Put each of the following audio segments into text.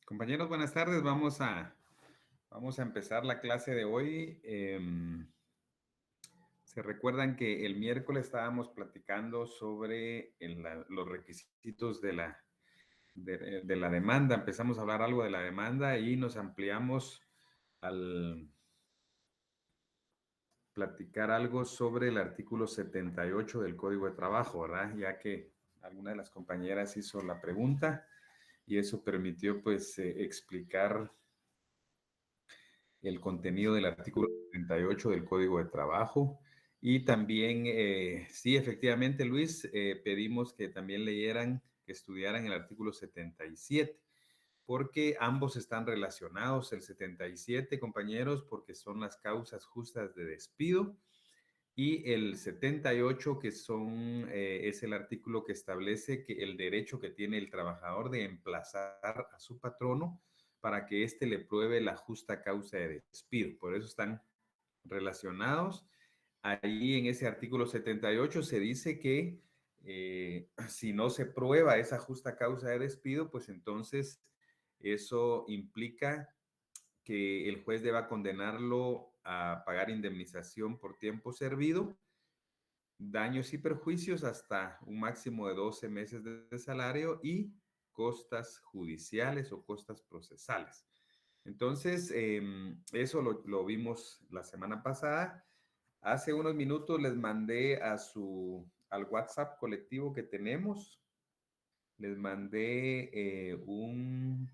Compañeros, buenas tardes. Vamos a empezar la clase de hoy. Se recuerdan que el miércoles estábamos platicando sobre los requisitos de la demanda. Empezamos a hablar algo de la demanda y nos ampliamos al platicar algo sobre el artículo 78 del Código de Trabajo, ¿verdad? Ya que alguna de las compañeras hizo la pregunta y eso permitió, pues, explicar el contenido del artículo 78 del Código de Trabajo. Y también, sí, efectivamente, Luis, pedimos que también leyeran, que estudiaran el artículo 77, porque ambos están relacionados. El 77, compañeros, porque son las causas justas de despido, y el 78, que es el artículo que establece que el derecho que tiene el trabajador de emplazar a su patrono para que éste le pruebe la justa causa de despido. Por eso están relacionados. Ahí en ese artículo 78 se dice que si no se prueba esa justa causa de despido, pues entonces eso implica que el juez deba condenarlo a pagar indemnización por tiempo servido, daños y perjuicios hasta un máximo de 12 meses de salario y costas judiciales o costas procesales. Entonces, eso lo vimos la semana pasada. Hace unos minutos les mandé al WhatsApp colectivo que tenemos, les mandé un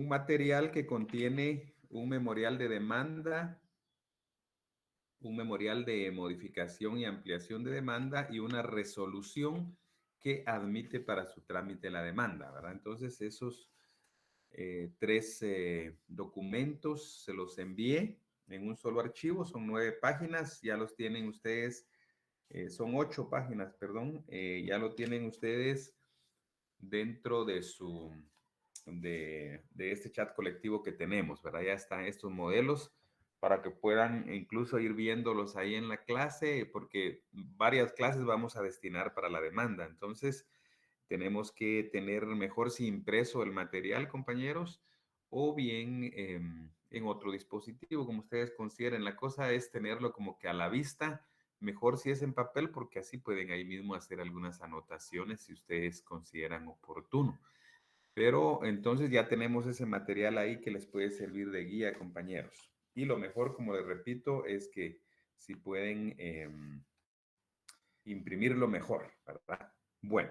material que contiene un memorial de demanda, un memorial de modificación y ampliación de demanda y una resolución que admite para su trámite la demanda, ¿verdad? Entonces, esos tres documentos se los envié en un solo archivo, son 9 páginas, ya los tienen ustedes, son 8 páginas, perdón, ya lo tienen ustedes dentro de este chat colectivo que tenemos, ¿verdad? Ya están estos modelos para que puedan incluso ir viéndolos ahí en la clase, porque varias clases vamos a destinar para la demanda. Entonces, tenemos que tener mejor si impreso el material, compañeros, o bien en otro dispositivo, como ustedes consideren. La cosa es tenerlo como que a la vista, mejor si es en papel, porque así pueden ahí mismo hacer algunas anotaciones si ustedes consideran oportuno. Pero entonces ya tenemos ese material ahí que les puede servir de guía, compañeros. Y lo mejor, como les repito, es que si pueden imprimirlo mejor, ¿verdad? Bueno,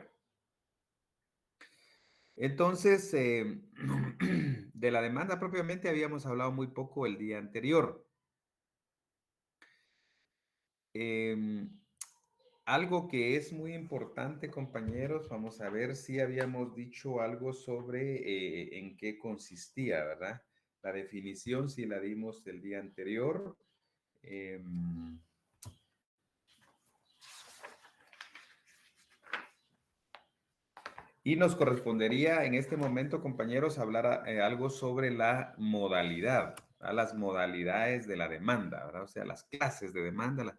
entonces, de la demanda propiamente habíamos hablado muy poco el día anterior. Em, Algo que es muy importante, compañeros, vamos a ver si habíamos dicho algo sobre en qué consistía, ¿verdad? La definición si la dimos el día anterior. Em, y nos correspondería en este momento, compañeros, hablar algo sobre la modalidad, a las modalidades de la demanda, ¿verdad? O sea, las clases de demanda,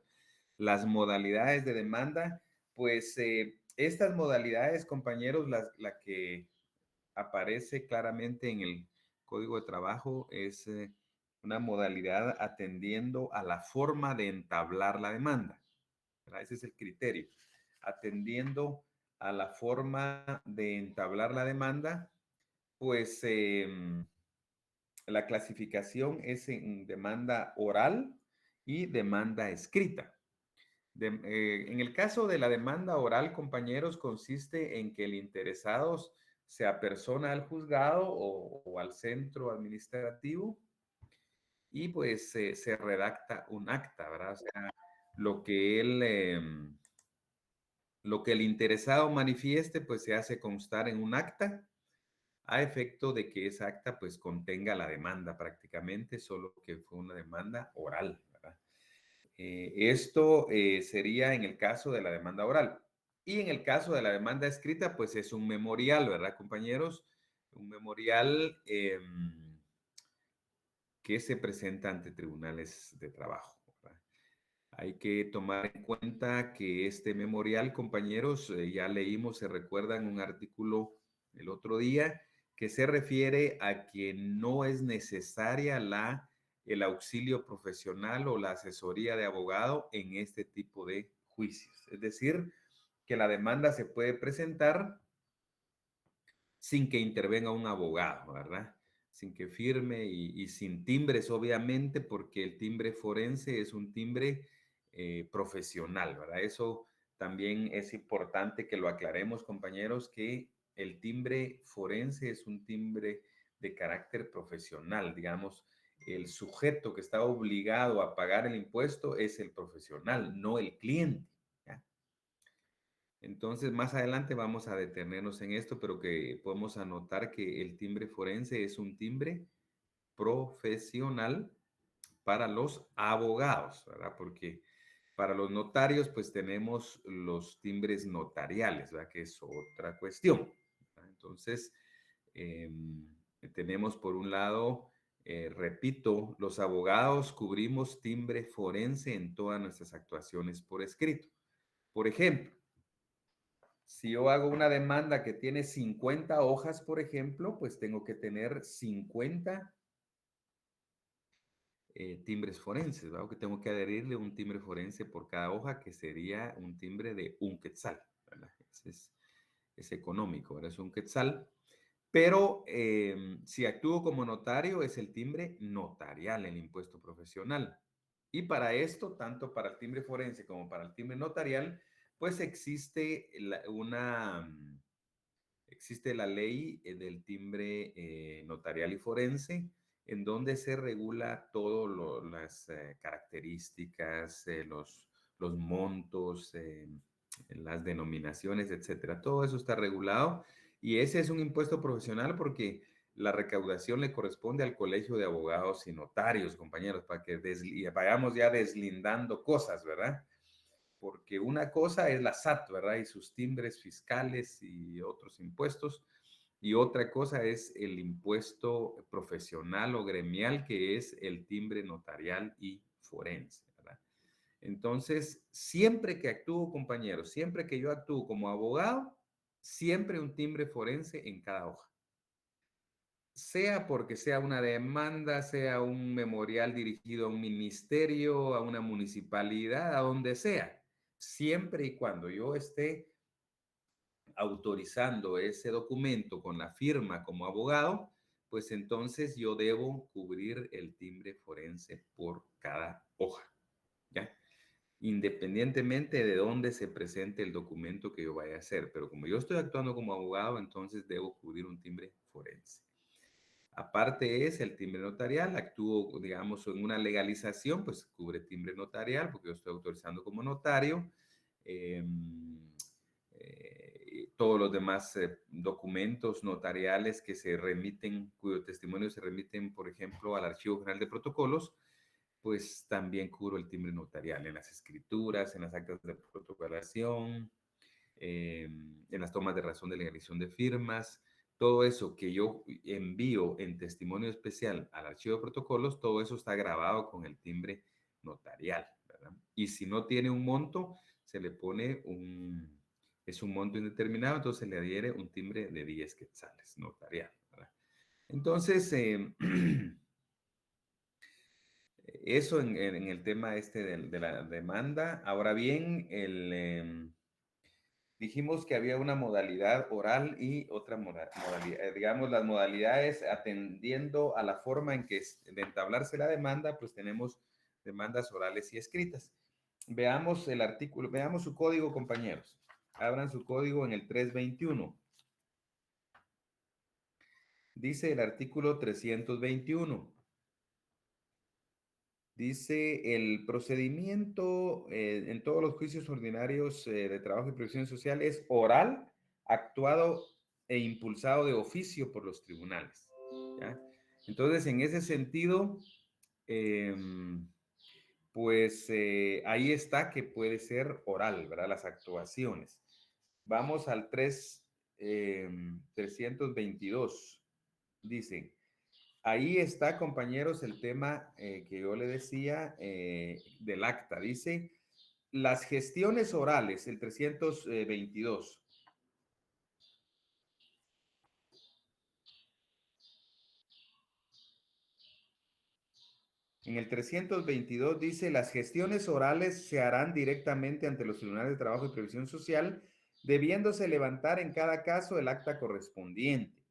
las modalidades de demanda, pues estas modalidades, compañeros, la que aparece claramente en el Código de Trabajo es una modalidad atendiendo a la forma de entablar la demanda, ¿verdad? Ese es el criterio, atendiendo a la forma de entablar la demanda, pues la clasificación es en demanda oral y demanda escrita. En el caso de la demanda oral, compañeros, consiste en que el interesado se apersona al juzgado o al centro administrativo y pues se redacta un acta, ¿verdad? O sea, lo que lo que el interesado manifieste, pues se hace constar en un acta a efecto de que esa acta pues contenga la demanda prácticamente, solo que fue una demanda oral, ¿verdad? Esto sería en el caso de la demanda oral. Y en el caso de la demanda escrita, pues es un memorial, ¿verdad, compañeros? Un memorial que se presenta ante tribunales de trabajo, ¿verdad? Hay que tomar en cuenta que este memorial, compañeros, ya leímos, se recuerdan un artículo el otro día, que se refiere a que no es necesaria el auxilio profesional o la asesoría de abogado en este tipo de juicios. Es decir, que la demanda se puede presentar sin que intervenga un abogado, ¿verdad? Sin que firme y sin timbres, obviamente, porque el timbre forense es un timbre profesional, ¿verdad? Eso también es importante que lo aclaremos, compañeros, que el timbre forense es un timbre de carácter profesional, digamos. El sujeto que está obligado a pagar el impuesto es el profesional, no el cliente. ¿Ya? Entonces, más adelante vamos a detenernos en esto, pero que podemos anotar que el timbre forense es un timbre profesional para los abogados, ¿verdad? Porque para los notarios, pues tenemos los timbres notariales, ¿verdad? Que es otra cuestión, ¿verdad? Entonces, tenemos por un lado, repito, los abogados cubrimos timbre forense en todas nuestras actuaciones por escrito. Por ejemplo, si yo hago una demanda que tiene 50 hojas, por ejemplo, pues tengo que tener 50 timbres forenses, ¿verdad? Que tengo que adherirle un timbre forense por cada hoja, que sería un timbre de un quetzal, ¿verdad? Es económico, ¿verdad? Es un quetzal. Pero si actúo como notario, es el timbre notarial, el impuesto profesional. Y para esto, tanto para el timbre forense como para el timbre notarial, pues existe la ley del timbre notarial y forense, en donde se regula todas las características, los montos, las denominaciones, etcétera. Todo eso está regulado y ese es un impuesto profesional porque la recaudación le corresponde al Colegio de Abogados y Notarios, compañeros, para que vayamos ya deslindando cosas, ¿verdad? Porque una cosa es la SAT, ¿verdad? Y sus timbres fiscales y otros impuestos, y otra cosa es el impuesto profesional o gremial, que es el timbre notarial y forense, ¿verdad? Entonces, siempre que actúo, compañeros, siempre que yo actúo como abogado, siempre un timbre forense en cada hoja. Sea porque sea una demanda, sea un memorial dirigido a un ministerio, a una municipalidad, a donde sea, siempre y cuando yo esté autorizando ese documento con la firma como abogado, pues entonces yo debo cubrir el timbre forense por cada hoja, ¿ya? Independientemente de dónde se presente el documento que yo vaya a hacer. Pero como yo estoy actuando como abogado, entonces debo cubrir un timbre forense. Aparte es el timbre notarial, actúo, digamos, en una legalización, pues cubre timbre notarial porque yo estoy autorizando como notario. Eh, Todos los demás documentos notariales que se remiten, cuyo testimonio se remiten, por ejemplo, al Archivo General de Protocolos, pues también cubro el timbre notarial en las escrituras, en las actas de protocolación, en las tomas de razón de legalización de firmas, todo eso que yo envío en testimonio especial al archivo de protocolos, todo eso está grabado con el timbre notarial, ¿verdad? Y si no tiene un monto, se le pone es un monto indeterminado, entonces se le adhiere un timbre de 10 quetzales notarial, ¿verdad? Entonces, eso en el tema este de la demanda. Ahora bien, dijimos que había una modalidad oral y otra modalidad, digamos, las modalidades atendiendo a la forma en que de entablarse la demanda, pues tenemos demandas orales y escritas. Veamos el artículo, veamos su código, compañeros. Abran su código en el 321. Dice el artículo 321. Dice el procedimiento en todos los juicios ordinarios de trabajo y previsión social es oral, actuado e impulsado de oficio por los tribunales. ¿Ya? Entonces, en ese sentido, eh, pues ahí está que puede ser oral, ¿verdad? Las actuaciones. Vamos al 322. Dice, ahí está, compañeros, el tema que yo le decía del acta. Dice, las gestiones orales, el 322. En el 322 dice, las gestiones orales se harán directamente ante los tribunales de trabajo y previsión social, debiéndose levantar en cada caso el acta correspondiente.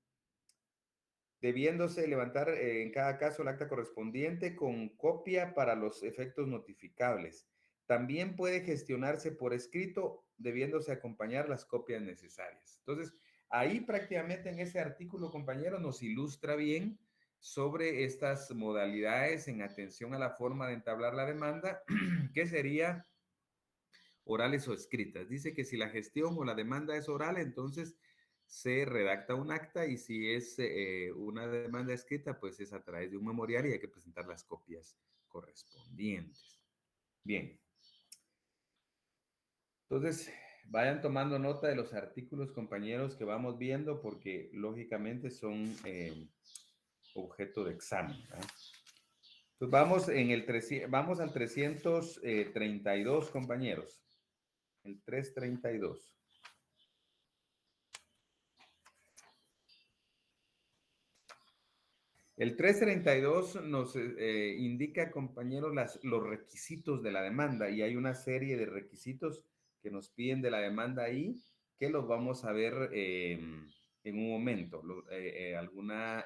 Debiéndose levantar en cada caso el acta correspondiente con copia para los efectos notificables. También puede gestionarse por escrito, debiéndose acompañar las copias necesarias. Entonces, ahí prácticamente en ese artículo, compañero, nos ilustra bien sobre estas modalidades en atención a la forma de entablar la demanda, que sería orales o escritas. Dice que si la gestión o la demanda es oral, entonces se redacta un acta, y si es una demanda escrita, pues es a través de un memorial y hay que presentar las copias correspondientes. Bien. Entonces, vayan tomando nota de los artículos, compañeros, que vamos viendo, porque lógicamente son objeto de examen, ¿verdad? Entonces vamos al 332, compañeros. El 332. El 332 nos indica, compañeros, los requisitos de la demanda, y hay una serie de requisitos que nos piden de la demanda ahí, que los vamos a ver en un momento. Alguna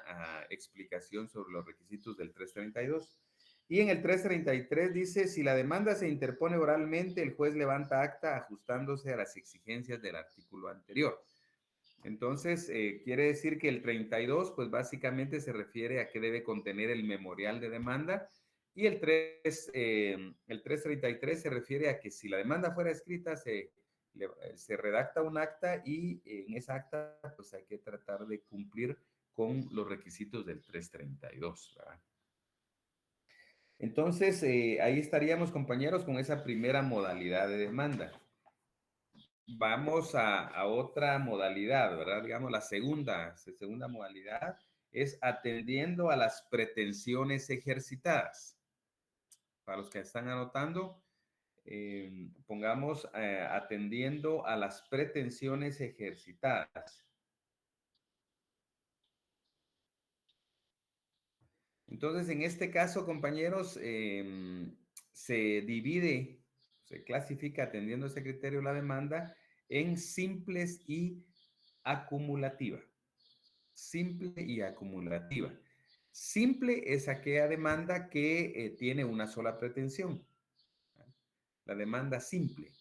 explicación sobre los requisitos del 332. Y en el 333 dice, si la demanda se interpone oralmente, el juez levanta acta ajustándose a las exigencias del artículo anterior. Entonces, quiere decir que el 32, pues básicamente se refiere a qué debe contener el memorial de demanda, y el 333 se refiere a que si la demanda fuera escrita, se redacta un acta, y en esa acta, pues hay que tratar de cumplir con los requisitos del 332, ¿verdad? Entonces, ahí estaríamos, compañeros, con esa primera modalidad de demanda. Vamos a otra modalidad, ¿verdad? Digamos, la segunda modalidad es atendiendo a las pretensiones ejercitadas. Para los que están anotando, pongamos atendiendo a las pretensiones ejercitadas. Entonces, en este caso, compañeros, se clasifica, atendiendo a ese criterio, la demanda en simples y acumulativa. Simple y acumulativa. Simple es aquella demanda que tiene una sola pretensión. La demanda simple.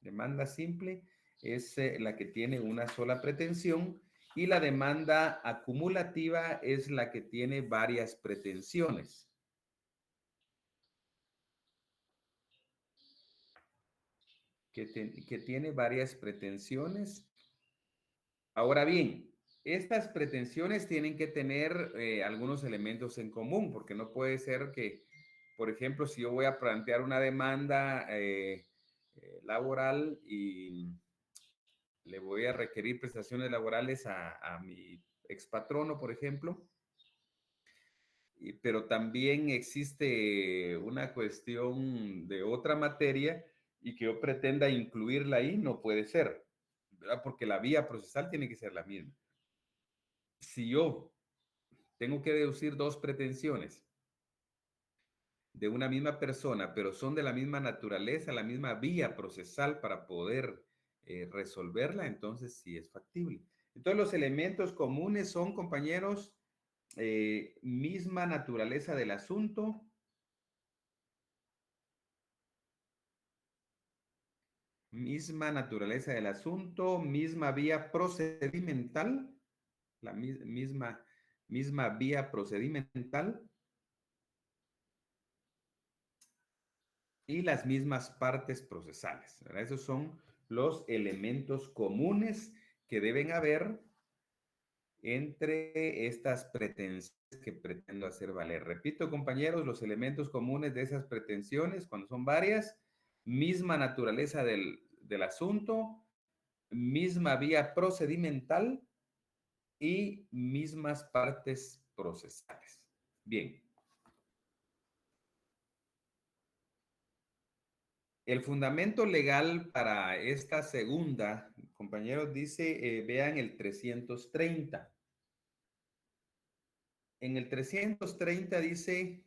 Demanda simple es la que tiene una sola pretensión, y la demanda acumulativa es la que tiene varias pretensiones. Que tiene varias pretensiones. Ahora bien, estas pretensiones tienen que tener algunos elementos en común, porque no puede ser que, por ejemplo, si yo voy a plantear una demanda laboral y le voy a requerir prestaciones laborales a mi expatrono, por ejemplo, pero también existe una cuestión de otra materia y que yo pretenda incluirla ahí, no puede ser, ¿verdad? Porque la vía procesal tiene que ser la misma. Si yo tengo que deducir dos pretensiones de una misma persona, pero son de la misma naturaleza, la misma vía procesal para poder resolverla, entonces sí es factible. Entonces los elementos comunes son, compañeros, misma naturaleza del asunto, misma vía procedimental, la misma vía procedimental, y las mismas partes procesales, ¿verdad? Esos son los elementos comunes que deben haber entre estas pretensiones que pretendo hacer valer. Repito, compañeros, los elementos comunes de esas pretensiones, cuando son varias: misma naturaleza del asunto, misma vía procedimental y mismas partes procesales. Bien. El fundamento legal para esta segunda, compañeros, dice, vean el 330. En el 330 dice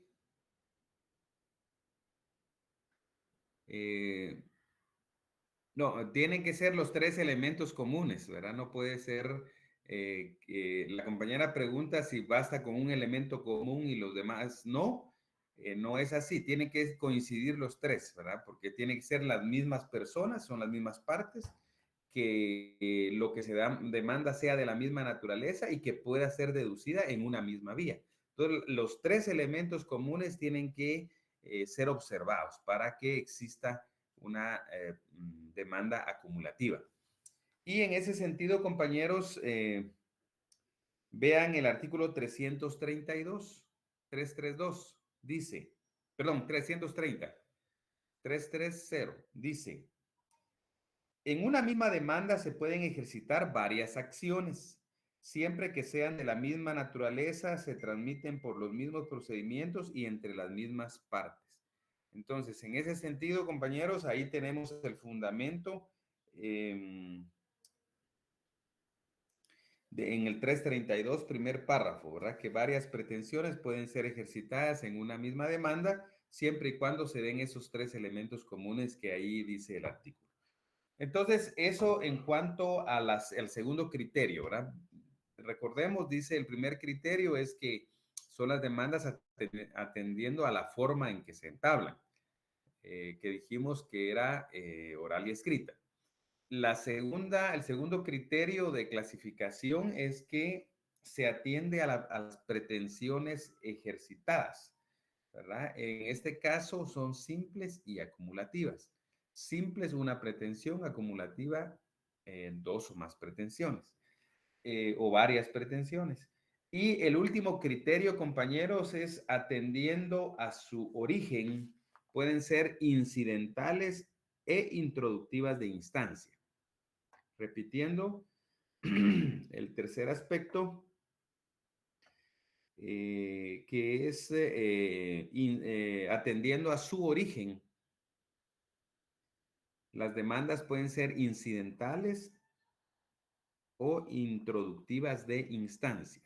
No, tienen que ser los tres elementos comunes, ¿verdad? No puede ser que la compañera pregunta si basta con un elemento común y los demás no. No es así, tienen que coincidir los tres, ¿verdad? Porque tienen que ser las mismas personas, son las mismas partes, que lo que se demanda sea de la misma naturaleza y que pueda ser deducida en una misma vía. Entonces, los tres elementos comunes tienen que ser observados para que exista una demanda acumulativa. Y en ese sentido, compañeros, vean el artículo 332, 332, dice, perdón, 330, dice, en una misma demanda se pueden ejercitar varias acciones, siempre que sean de la misma naturaleza, se transmiten por los mismos procedimientos y entre las mismas partes. Entonces, en ese sentido, compañeros, ahí tenemos el fundamento en el 332, primer párrafo, ¿verdad? Que varias pretensiones pueden ser ejercitadas en una misma demanda, siempre y cuando se den esos tres elementos comunes que ahí dice el artículo. Entonces, eso en cuanto al segundo criterio, ¿verdad? Recordemos, dice el primer criterio es que son las demandas atendiendo a la forma en que se entablan, que dijimos que era oral y escrita. El segundo criterio de clasificación es que se atiende a las pretensiones ejercitadas, ¿verdad? En este caso son simples y acumulativas. Simple es una pretensión, acumulativa dos o más pretensiones o varias pretensiones. Y el último criterio, compañeros, es atendiendo a su origen, pueden ser incidentales e introductivas de instancia. Repitiendo, el tercer aspecto, que es atendiendo a su origen. Las demandas pueden ser incidentales o introductivas de instancia.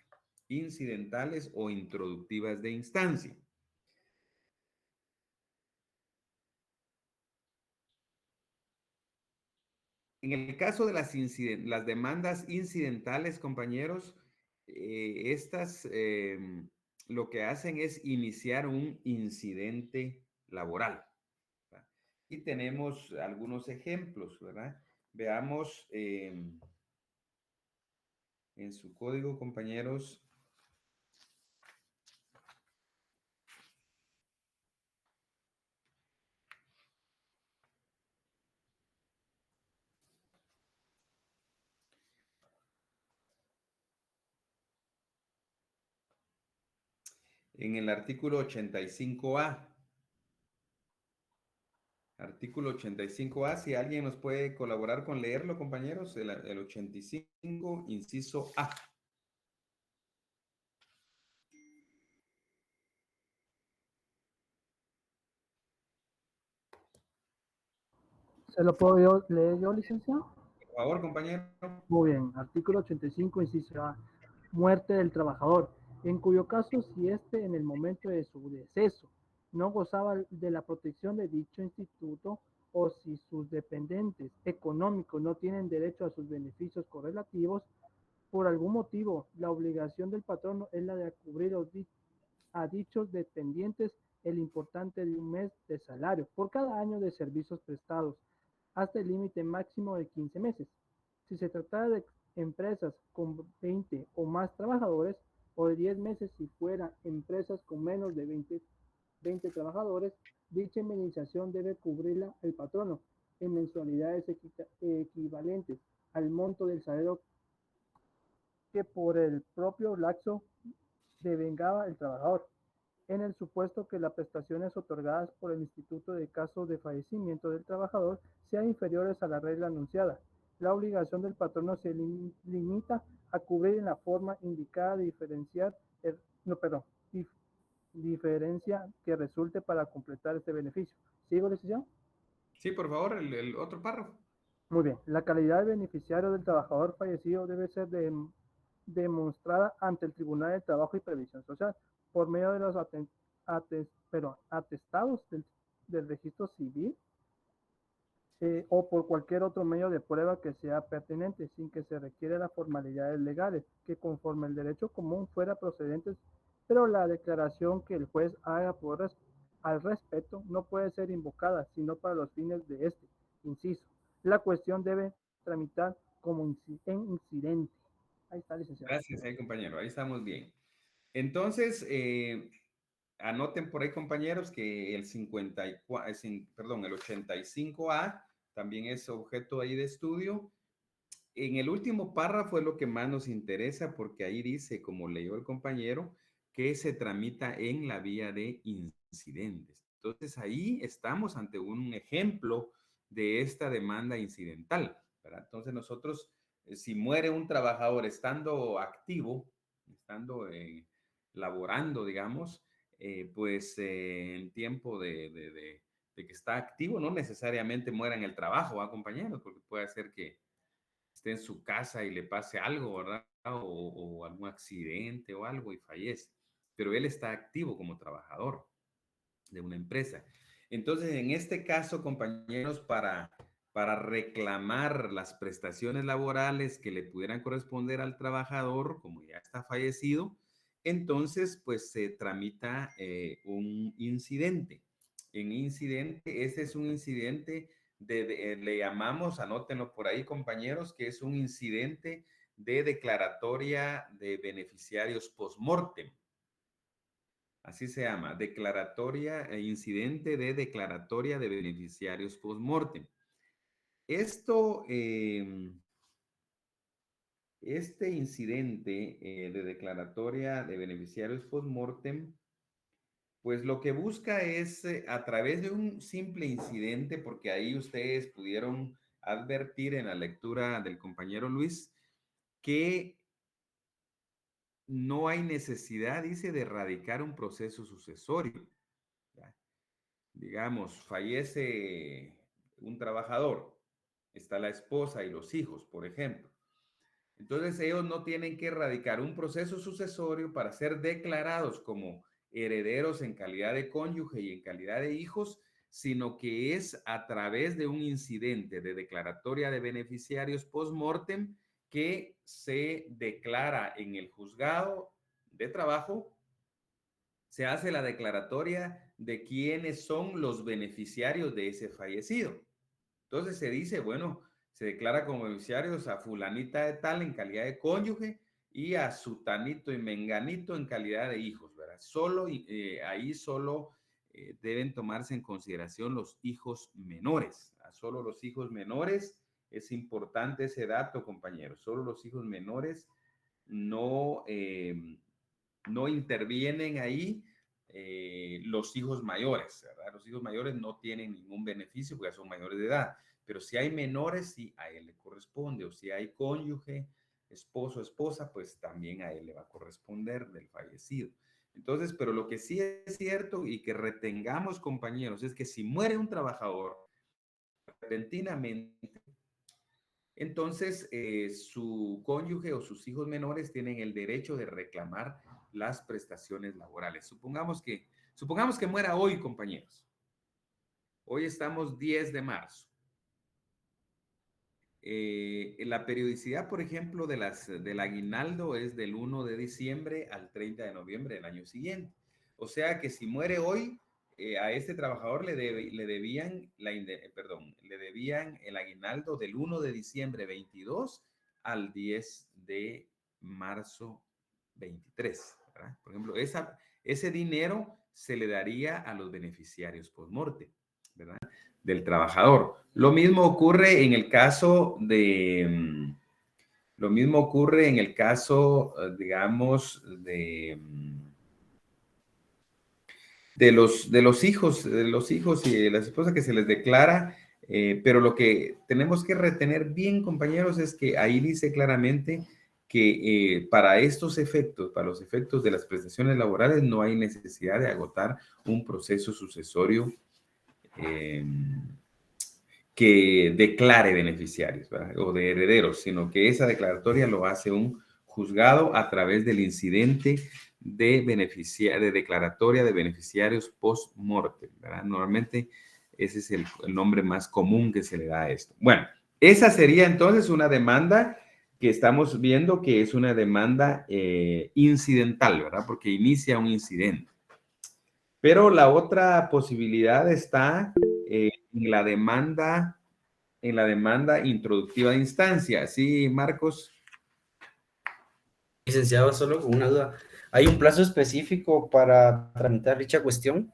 Incidentales o introductivas de instancia. En el caso de las demandas incidentales, compañeros, estas lo que hacen es iniciar un incidente laboral, ¿verdad? Y tenemos algunos ejemplos, ¿verdad? Veamos en su código, compañeros. En el artículo 85A. Artículo 85A, si alguien nos puede colaborar con leerlo, compañeros, el 85, inciso A. ¿Se lo puedo leer yo, licenciado? Por favor, compañero. Muy bien, artículo 85, inciso A. Muerte del trabajador, en cuyo caso, si éste en el momento de su deceso no gozaba de la protección de dicho instituto o si sus dependientes económicos no tienen derecho a sus beneficios correlativos, por algún motivo, la obligación del patrono es la de cubrir a dichos dependientes el importante de un mes de salario por cada año de servicios prestados, hasta el límite máximo de 15 meses. Si se tratara de empresas con 20 o más trabajadores, o de 10 meses si fueran empresas con menos de 20 trabajadores, dicha indemnización debe cubrirla el patrono en mensualidades equivalentes al monto del salario que por el propio lapso devengaba el trabajador, en el supuesto que las prestaciones otorgadas por el instituto de caso de fallecimiento del trabajador sean inferiores a la regla anunciada. La obligación del patrono se limita a cubrir en la forma indicada de diferencia que resulte para completar este beneficio. ¿Sigo, licenciado? Sí, por favor, el otro párrafo. Muy bien. La calidad de beneficiario del trabajador fallecido debe ser demostrada ante el Tribunal de Trabajo y Previsión Social por medio de los atestados del registro civil o por cualquier otro medio de prueba que sea pertinente, sin que se requiera las formalidades legales, que conforme el derecho común fuera procedentes, pero la declaración que el juez haga al respecto no puede ser invocada, sino para los fines de este. Inciso. La cuestión debe tramitar como en incidente. Ahí está, licenciado. Gracias, compañero. Ahí estamos bien. Entonces, anoten por ahí, compañeros, que el 54, perdón, el 85A también es objeto ahí de estudio. En el último párrafo es lo que más nos interesa porque ahí dice, como leyó el compañero, que se tramita en la vía de incidentes. Entonces ahí estamos ante un ejemplo de esta demanda incidental, ¿verdad? Entonces nosotros, si muere un trabajador estando activo, estando laborando, digamos, en tiempo de que está activo, no necesariamente muera en el trabajo, ¿va, compañeros? Porque puede ser que esté en su casa y le pase algo, ¿verdad? O algún accidente o algo y fallece. Pero él está activo como trabajador de una empresa. Entonces, en este caso, compañeros, para reclamar las prestaciones laborales que le pudieran corresponder al trabajador, como ya está fallecido, entonces, pues se tramita un incidente. En incidente, ese es un incidente le llamamos, anótenlo por ahí, compañeros, que es un incidente de declaratoria de beneficiarios post-mortem. Así se llama, incidente de declaratoria de beneficiarios post-mortem. Esto, este incidente de declaratoria de beneficiarios post-mortem, pues lo que busca es a través de un simple incidente, porque ahí ustedes pudieron advertir en la lectura del compañero Luis que no hay necesidad, dice, de erradicar un proceso sucesorio. ¿Ya? Digamos, fallece un trabajador, está la esposa y los hijos, por ejemplo. Entonces ellos no tienen que erradicar un proceso sucesorio para ser declarados como herederos en calidad de cónyuge y en calidad de hijos, sino que es a través de un incidente de declaratoria de beneficiarios post-mortem que se declara en el juzgado de trabajo, se hace la declaratoria de quiénes son los beneficiarios de ese fallecido. Entonces se dice, bueno, se declara como beneficiarios a fulanita de tal en calidad de cónyuge y a sutanito y menganito en calidad de hijos, ¿verdad? Ahí solo deben tomarse en consideración los hijos menores, ¿verdad? Solo los hijos menores, es importante ese dato, compañeros, solo los hijos menores no, no intervienen ahí los hijos mayores, ¿verdad? Los hijos mayores no tienen ningún beneficio porque ya son mayores de edad, pero si hay menores, sí, a él le corresponde, o si hay cónyuge, esposo, esposa, pues también a él le va a corresponder del fallecido. Entonces, pero lo que sí es cierto y que retengamos, compañeros, es que si muere un trabajador repentinamente, entonces su cónyuge o sus hijos menores tienen el derecho de reclamar las prestaciones laborales. Supongamos que muera hoy, compañeros. Hoy estamos 10 de marzo. La periodicidad, por ejemplo, del aguinaldo es del 1 de diciembre al 30 de noviembre del año siguiente. O sea que si muere hoy, a este trabajador le debían el aguinaldo del 1 de diciembre 22 al 10 de marzo 23, ¿verdad? Por ejemplo, ese dinero se le daría a los beneficiarios post-mortem, ¿verdad? Del trabajador. Lo mismo ocurre en el caso digamos, de los hijos y de las esposas que se les declara, pero lo que tenemos que retener bien, compañeros, es que ahí dice claramente que para estos efectos, para los efectos de las prestaciones laborales, no hay necesidad de agotar un proceso sucesorio que declare beneficiarios, ¿verdad? O de herederos, sino que esa declaratoria lo hace un juzgado a través del incidente de declaratoria de beneficiarios post-mortem, ¿verdad? Normalmente Ese es el nombre más común que se le da a esto. Bueno, esa sería entonces una demanda que estamos viendo que es una demanda incidental, ¿verdad? Porque inicia un incidente. Pero la otra posibilidad está en la demanda introductiva de instancia. ¿Sí, Marcos? Licenciado, solo con una duda. ¿Hay un plazo específico para tramitar dicha cuestión?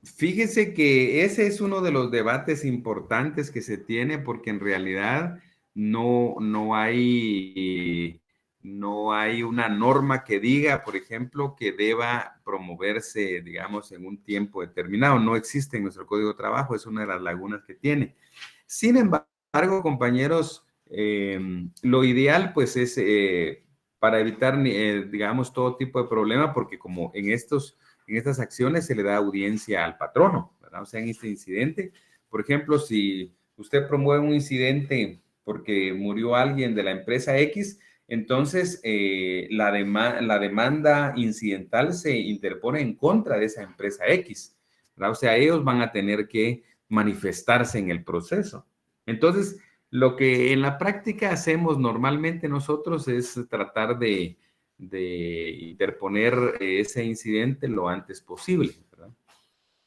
Fíjese que ese es uno de los debates importantes que se tiene porque en realidad no hay una norma que diga, por ejemplo, que deba promoverse, digamos, en un tiempo determinado. No existe en nuestro Código de Trabajo, es una de las lagunas que tiene. Sin embargo, compañeros, lo ideal pues es para evitar, digamos, todo tipo de problema, porque como en estas acciones se le da audiencia al patrono, ¿verdad? O sea, en este incidente, por ejemplo, si usted promueve un incidente porque murió alguien de la empresa X, entonces la demanda incidental se interpone en contra de esa empresa X, ¿verdad? O sea, ellos van a tener que manifestarse en el proceso. Entonces, lo que en la práctica hacemos normalmente nosotros es tratar de interponer ese incidente lo antes posible, ¿verdad?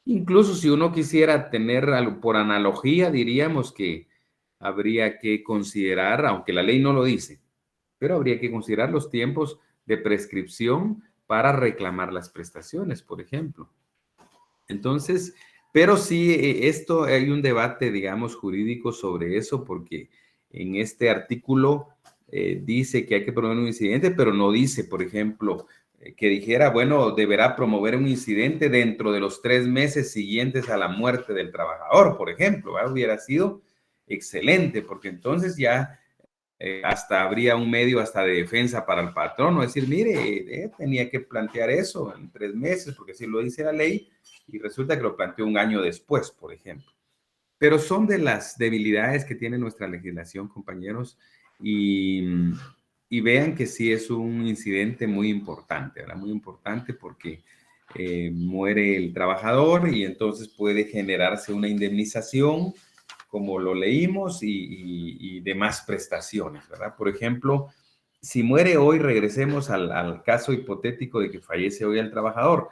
Incluso si uno quisiera tener, por analogía, diríamos que habría que considerar, aunque la ley no lo dice, pero habría que considerar los tiempos de prescripción para reclamar las prestaciones, por ejemplo. Entonces, pero sí, esto hay un debate, digamos, jurídico sobre eso, porque en este artículo dice que hay que promover un incidente, pero no dice, por ejemplo, que dijera, bueno, deberá promover un incidente dentro de los 3 meses siguientes a la muerte del trabajador, por ejemplo, ¿verdad? Hubiera sido excelente, porque entonces ya hasta habría un medio hasta de defensa para el patrono, decir, mire, tenía que plantear eso en 3 meses, porque así lo dice la ley, y resulta que lo planteó un año después, por ejemplo. Pero son de las debilidades que tiene nuestra legislación, compañeros, y vean que sí es un incidente muy importante, ¿verdad? Muy importante porque muere el trabajador y entonces puede generarse una indemnización, como lo leímos, y demás prestaciones, ¿verdad? Por ejemplo, si muere hoy, regresemos al caso hipotético de que fallece hoy el trabajador.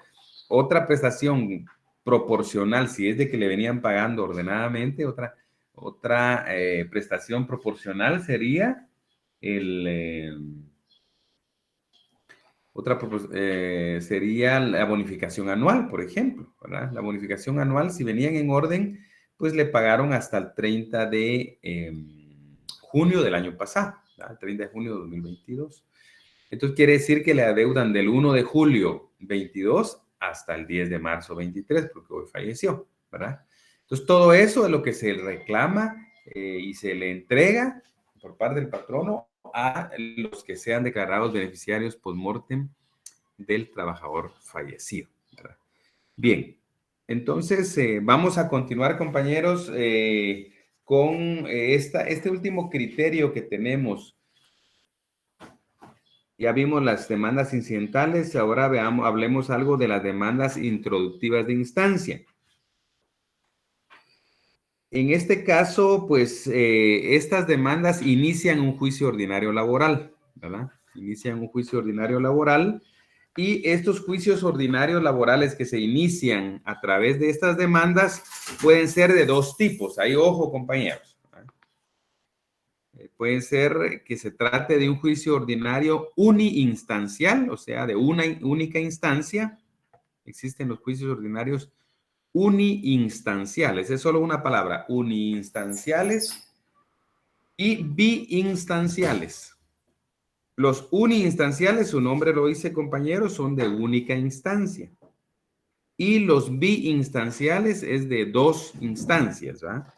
Otra prestación proporcional, si es de que le venían pagando ordenadamente, otra prestación proporcional sería sería la bonificación anual, por ejemplo, ¿verdad? La bonificación anual, si venían en orden, pues le pagaron hasta el 30 de junio del año pasado, ¿verdad? El 30 de junio de 2022. Entonces quiere decir que le adeudan del 1 de julio 22 hasta el 10 de marzo 23, porque hoy falleció, ¿verdad? Entonces todo eso es lo que se reclama y se le entrega por parte del patrono a los que sean declarados beneficiarios post-mortem del trabajador fallecido, ¿verdad? Bien, entonces vamos a continuar, compañeros, con este último criterio que tenemos. Ya vimos las demandas incidentales, ahora hablemos algo de las demandas introductivas de instancia. En este caso, pues, estas demandas inician un juicio ordinario laboral, ¿verdad? Inician un juicio ordinario laboral y estos juicios ordinarios laborales que se inician a través de estas demandas pueden ser de 2 tipos. Ahí, ojo, compañeros. Puede ser que se trate de un juicio ordinario uniinstancial, o sea, de una única instancia. Existen los juicios ordinarios uniinstanciales, es solo una palabra, uniinstanciales y biinstanciales. Los uniinstanciales, su nombre lo dice, compañeros, son de única instancia. Y los biinstanciales es de 2 instancias, ¿verdad?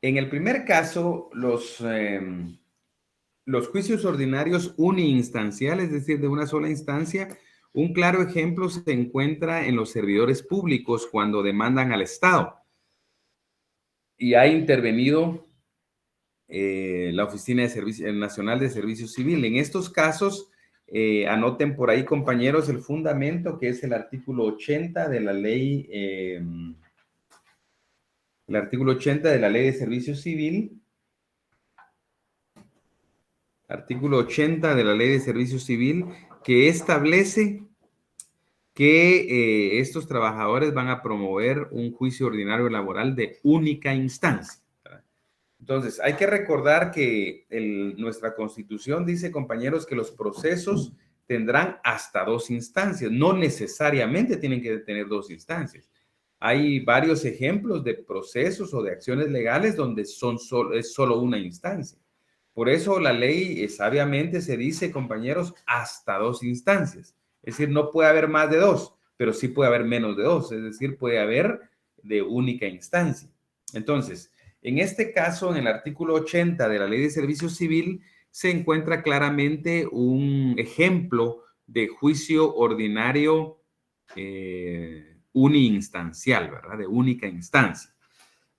En el primer caso, los juicios ordinarios uniinstanciales, es decir, de una sola instancia, un claro ejemplo se encuentra en los servidores públicos cuando demandan al Estado. Y ha intervenido la Oficina Nacional de Servicio Civil. En estos casos, anoten por ahí, compañeros, el fundamento, que es el artículo 80 de la ley, el artículo 80 de la Ley de Servicio Civil. Artículo 80 de la Ley de Servicio Civil, que establece que estos trabajadores van a promover un juicio ordinario laboral de única instancia. Entonces, hay que recordar que nuestra Constitución dice, compañeros, que los procesos tendrán hasta 2 instancias. No necesariamente tienen que tener 2 instancias. Hay varios ejemplos de procesos o de acciones legales donde es solo una instancia. Por eso la ley sabiamente se dice, compañeros, hasta 2 instancias. Es decir, no puede haber más de 2, pero sí puede haber menos de 2. Es decir, puede haber de única instancia. Entonces, en este caso, en el artículo 80 de la Ley de Servicio Civil, se encuentra claramente un ejemplo de juicio ordinario uninstancial, ¿verdad? De única instancia.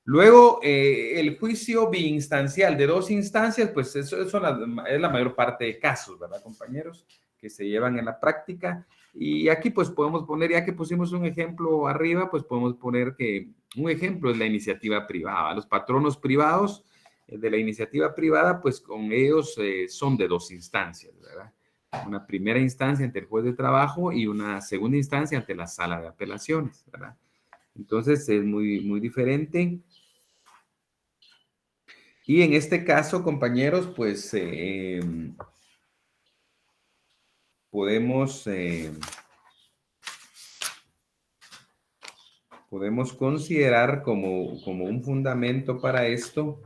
Luego, el juicio biinstancial de 2 instancias, pues eso es la mayor parte de casos, ¿verdad, compañeros? Que se llevan en la práctica. Y aquí pues podemos poner, ya que pusimos un ejemplo arriba, pues podemos poner que un ejemplo es la iniciativa privada. Los patronos privados de la iniciativa privada, pues con ellos son de 2 instancias, ¿verdad? Una primera instancia ante el juez de trabajo y una segunda instancia ante la sala de apelaciones, ¿verdad? Entonces es muy diferente. Y en este caso, compañeros, pues podemos considerar como un fundamento para esto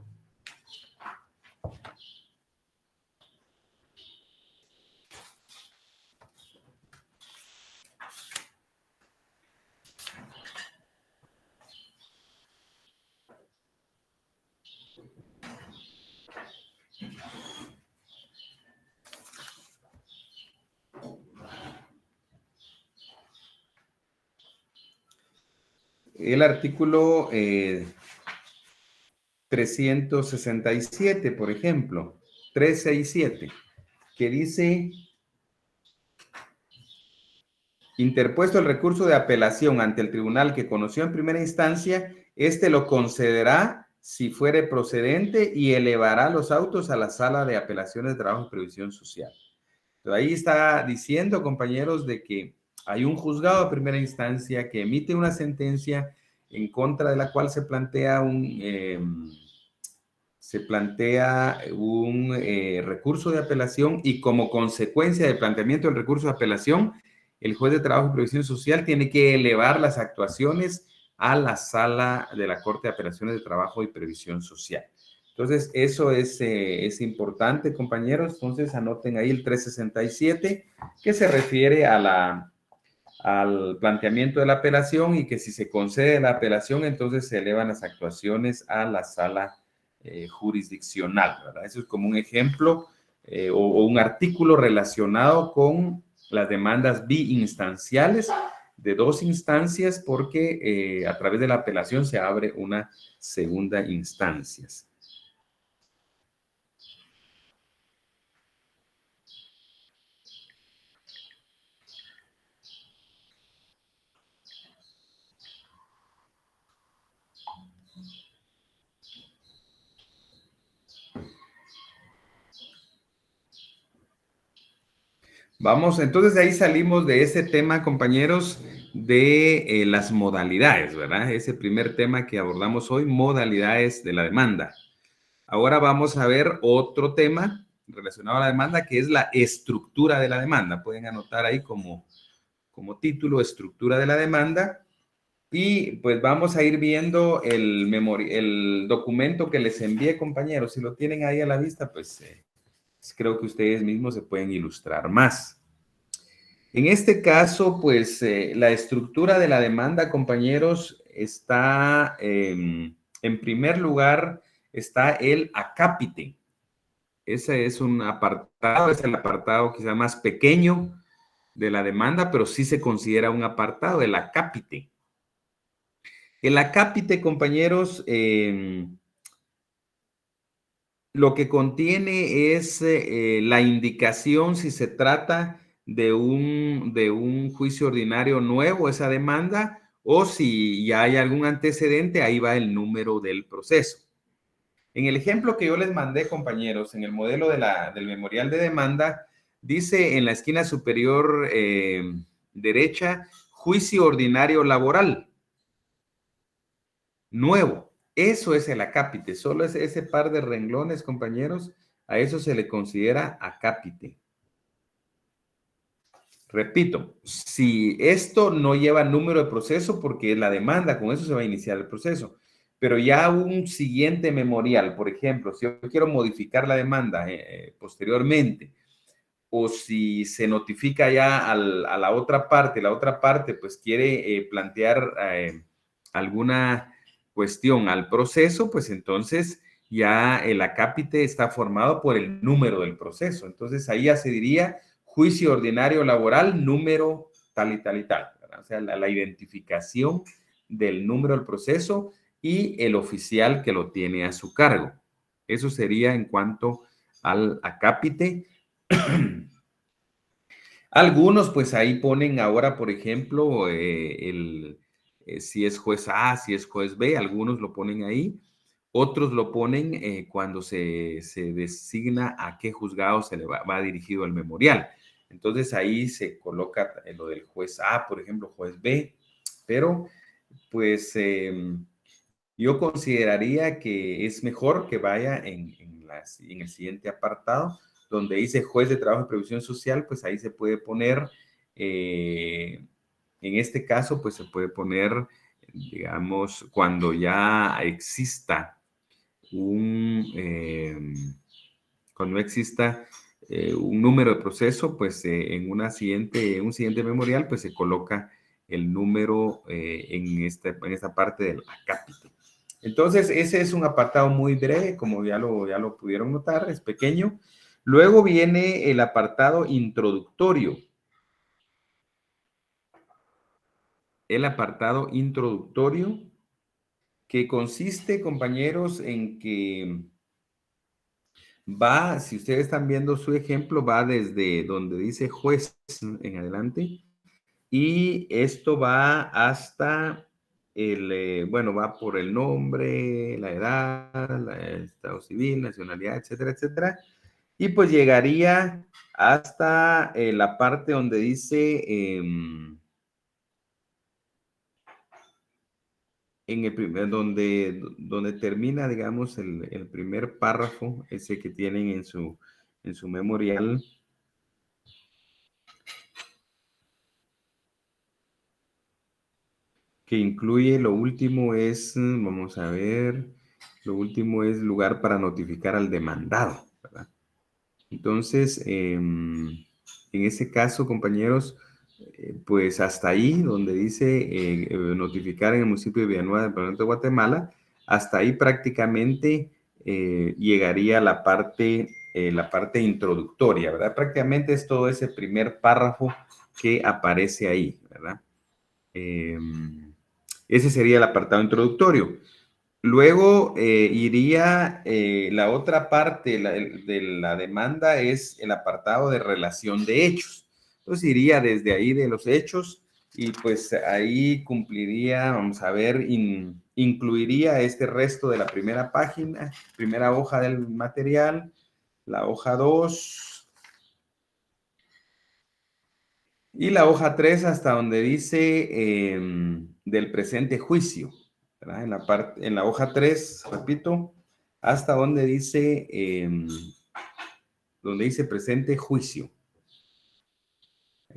el artículo 367, por ejemplo, 367, que dice: interpuesto el recurso de apelación ante el tribunal que conoció en primera instancia, este lo concederá si fuere procedente y elevará los autos a la sala de apelaciones de trabajo y previsión social. Entonces, ahí está diciendo, compañeros, de que hay un juzgado de primera instancia que emite una sentencia en contra de la cual se plantea un recurso de apelación, y como consecuencia del planteamiento del recurso de apelación, el juez de trabajo y previsión social tiene que elevar las actuaciones a la sala de la Corte de Apelaciones de Trabajo y Previsión Social. Entonces, eso es importante, compañeros. Entonces, anoten ahí el 367, que se refiere al planteamiento de la apelación, y que si se concede la apelación, entonces se elevan las actuaciones a la sala jurisdiccional, ¿verdad? Eso es como un ejemplo o un artículo relacionado con las demandas biinstanciales de 2 instancias, porque a través de la apelación se abre una segunda instancia. Vamos, entonces de ahí salimos de ese tema, compañeros, de las modalidades, ¿verdad? Ese primer tema que abordamos hoy, modalidades de la demanda. Ahora vamos a ver otro tema relacionado a la demanda, que es la estructura de la demanda. Pueden anotar ahí como título, estructura de la demanda. Y pues vamos a ir viendo el documento que les envié, compañeros. Si lo tienen ahí a la vista, pues creo que ustedes mismos se pueden ilustrar más. En este caso, pues la estructura de la demanda, compañeros, está, en primer lugar, está el acápite. Ese es un apartado, es el apartado quizá más pequeño de la demanda, pero sí se considera un apartado, el acápite. El acápite, compañeros, lo que contiene es la indicación si se trata de un juicio ordinario nuevo, esa demanda, o si ya hay algún antecedente, ahí va el número del proceso. En el ejemplo que yo les mandé, compañeros, en el modelo del memorial de demanda, dice en la esquina superior derecha, juicio ordinario laboral nuevo. Eso es el acápite, solo es ese par de renglones, compañeros, a eso se le considera acápite. Repito, si esto no lleva número de proceso, porque es la demanda, con eso se va a iniciar el proceso. Pero ya un siguiente memorial, por ejemplo, si yo quiero modificar la demanda posteriormente, o si se notifica ya a la otra parte pues quiere plantear alguna cuestión al proceso, pues entonces ya el acápite está formado por el número del proceso. Entonces ahí ya se diría juicio ordinario laboral número tal y tal y tal, ¿verdad? O sea, la identificación del número del proceso y el oficial que lo tiene a su cargo. Eso sería en cuanto al acápite. Algunos, pues ahí ponen ahora, por ejemplo, si es juez A, si es juez B, algunos lo ponen ahí. Otros lo ponen cuando se designa a qué juzgado se le va dirigido el memorial. Entonces ahí se coloca lo del juez A, por ejemplo, juez B, pero pues yo consideraría que es mejor que vaya en el siguiente apartado, donde dice juez de trabajo y previsión social, pues ahí se puede poner, en este caso, pues se puede poner, digamos, cuando ya exista cuando exista un número de proceso, pues en un siguiente memorial, pues se coloca el número en esta parte del acápite. Entonces, ese es un apartado muy breve, como ya lo pudieron notar, es pequeño. Luego viene el apartado introductorio. El apartado introductorio, que consiste, compañeros, en que va, si ustedes están viendo su ejemplo, va desde donde dice juez en adelante, y esto va hasta bueno, va por el nombre, la edad, el estado civil, nacionalidad, etcétera, etcétera. Y pues llegaría hasta la parte donde dice, donde termina, digamos, el primer párrafo, ese que tienen en su memorial. Que incluye, lo último es, vamos a ver, lo último es lugar para notificar al demandado, ¿verdad? Entonces, en ese caso, compañeros, pues hasta ahí, donde dice notificar en el municipio de Villanueva, departamento de Guatemala, hasta ahí prácticamente llegaría la parte introductoria, ¿verdad? Prácticamente es todo ese primer párrafo que aparece ahí, ¿verdad? Ese sería el apartado introductorio. Luego iría la otra parte de la demanda, es el apartado de relación de hechos. Entonces iría desde ahí de los hechos y pues ahí cumpliría, vamos a ver, incluiría este resto de la primera página, primera hoja del material, la hoja 2 y la hoja 3 hasta donde dice del presente juicio, ¿verdad? En la hoja 3, repito, hasta donde dice presente juicio,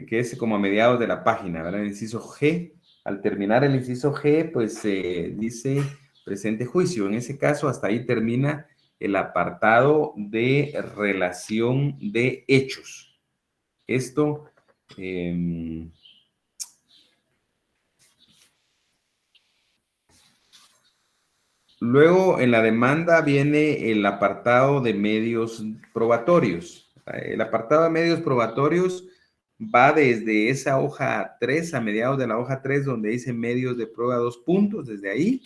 que es como a mediados de la página, ¿verdad? El inciso G, al terminar el inciso G, pues dice presente juicio. En ese caso, hasta ahí termina el apartado de relación de hechos. Esto... luego, en la demanda viene el apartado de medios probatorios. El apartado de medios probatorios va desde esa hoja 3, a mediados de la hoja 3, donde dice medios de prueba 2 puntos, desde ahí,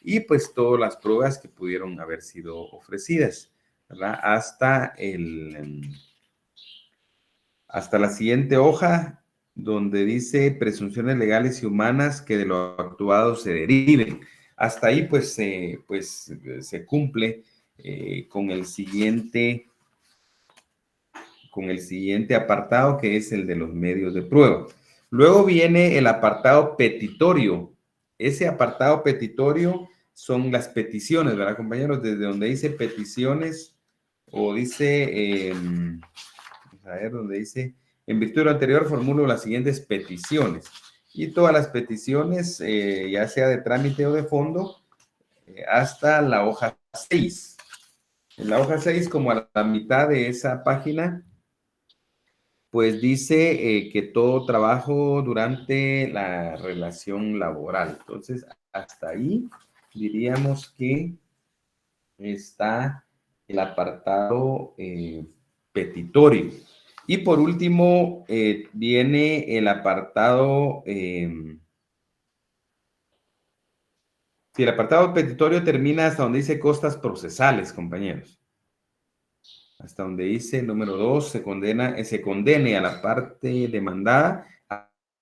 y pues todas las pruebas que pudieron haber sido ofrecidas. ¿verdad? Hasta la siguiente hoja, donde dice presunciones legales y humanas que de lo actuado se deriven. Hasta ahí, pues se cumple con el siguiente apartado, que es el de los medios de prueba. Luego viene el apartado petitorio. Ese apartado petitorio son las peticiones, ¿verdad, compañeros? Desde donde dice peticiones, o dice, a ver, donde dice, en virtud de lo anterior formulo las siguientes peticiones. Y todas las peticiones, ya sea de trámite o de fondo, hasta la hoja 6. En la hoja 6, como a la mitad de esa página, pues dice que todo trabajo durante la relación laboral. Entonces, hasta ahí diríamos que está el apartado petitorio. Y por último, viene el apartado, si el apartado petitorio termina hasta donde dice costas procesales, compañeros. Hasta donde dice el número 2, se condene a la parte demandada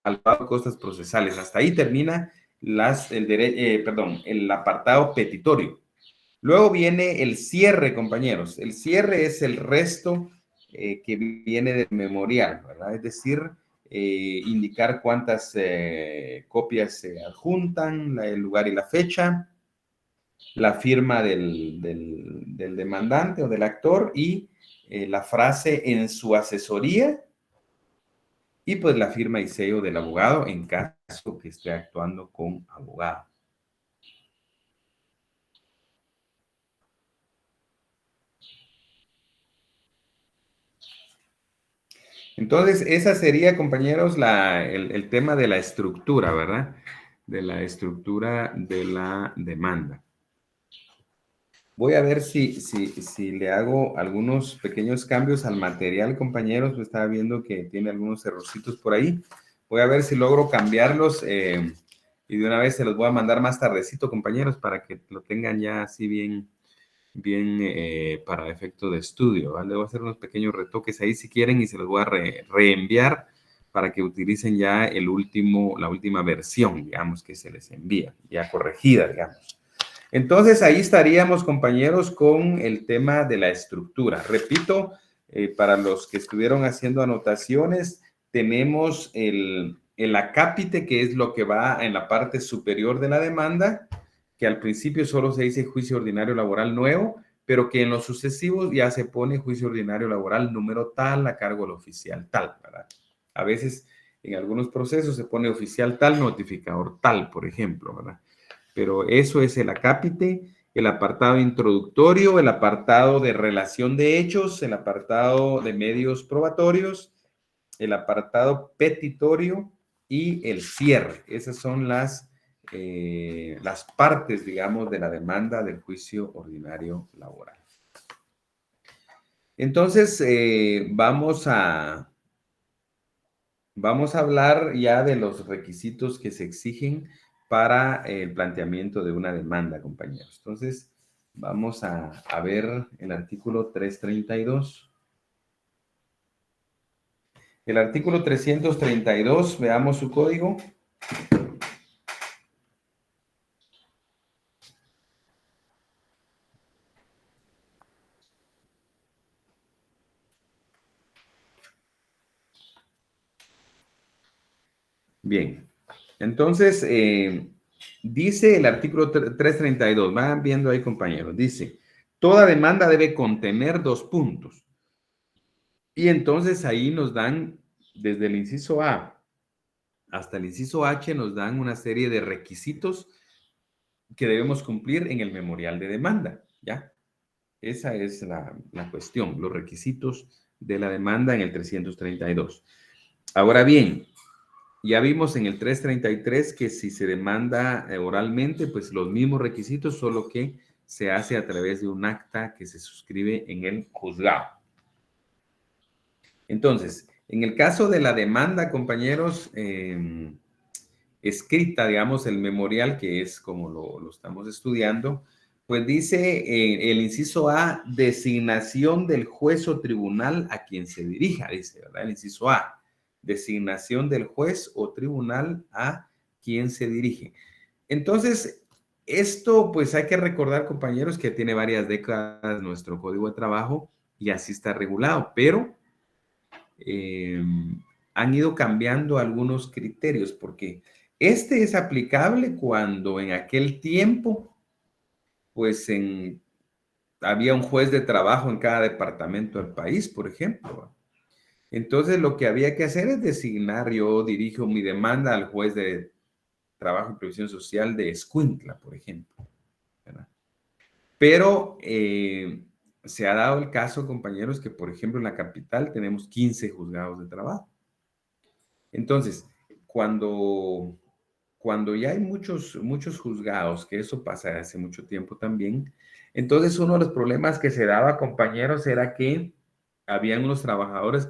al pago de costas procesales. Hasta ahí termina el apartado petitorio. Luego viene el cierre, compañeros. El cierre es el resto que viene del memorial, ¿verdad? Es decir, indicar cuántas copias se adjuntan, el lugar y la fecha, la firma del demandante o del actor y la frase en su asesoría y pues la firma y sello del abogado en caso que esté actuando con abogado. Entonces, esa sería, compañeros, el tema de la estructura, ¿verdad? De la estructura de la demanda. Voy a ver si le hago algunos pequeños cambios al material, compañeros. Pues estaba viendo que tiene algunos errorcitos por ahí. Voy a ver si logro cambiarlos y de una vez se los voy a mandar más tardecito, compañeros, para que lo tengan ya así bien para efecto de estudio, ¿vale? Voy a hacer unos pequeños retoques ahí si quieren y se los voy a reenviar para que utilicen ya la última versión, digamos, que se les envía, ya corregida, digamos. Entonces, ahí estaríamos, compañeros, con el tema de la estructura. Repito, para los que estuvieron haciendo anotaciones, tenemos el acápite, que es lo que va en la parte superior de la demanda, que al principio solo se dice juicio ordinario laboral nuevo, pero que en los sucesivos ya se pone juicio ordinario laboral número tal a cargo del oficial tal, ¿verdad? A veces en algunos procesos se pone oficial tal, notificador tal, por ejemplo, ¿verdad? Pero eso es el acápite, el apartado introductorio, el apartado de relación de hechos, el apartado de medios probatorios, el apartado petitorio y el cierre. Esas son las partes, digamos, de la demanda del juicio ordinario laboral. Entonces, vamos a hablar ya de los requisitos que se exigen para el planteamiento de una demanda, compañeros. Entonces, vamos a ver el artículo 332. El artículo 332, veamos su código. Bien, entonces, dice el artículo 332, van viendo ahí, compañeros, dice, toda demanda debe contener 2 puntos. Y entonces ahí nos dan, desde el inciso A hasta el inciso H, nos dan una serie de requisitos que debemos cumplir en el memorial de demanda, ¿ya? Esa es la cuestión, los requisitos de la demanda en el 332. Ahora bien, ya vimos en el 333 que si se demanda oralmente, pues los mismos requisitos, solo que se hace a través de un acta que se suscribe en el juzgado. Entonces, en el caso de la demanda, compañeros, escrita, digamos, el memorial, que es como lo estamos estudiando, Pues dice el inciso A, designación del juez o tribunal a quien se dirija, dice, ¿verdad? El inciso A, designación del juez o tribunal a quien se dirige. Entonces, esto pues hay que recordar, compañeros, que tiene varias décadas nuestro Código de Trabajo y así está regulado, pero han ido cambiando algunos criterios porque este es aplicable cuando en aquel tiempo pues había un juez de trabajo en cada departamento del país, por ejemplo. Entonces, lo que había que hacer es designar, yo dirijo mi demanda al juez de trabajo y previsión social de Escuintla, por ejemplo, ¿verdad? Pero se ha dado el caso, compañeros, que, por ejemplo, en la capital tenemos 15 juzgados de trabajo. Entonces, cuando ya hay muchos juzgados, que eso pasa hace mucho tiempo también, entonces uno de los problemas que se daba, compañeros, era que habían unos trabajadores,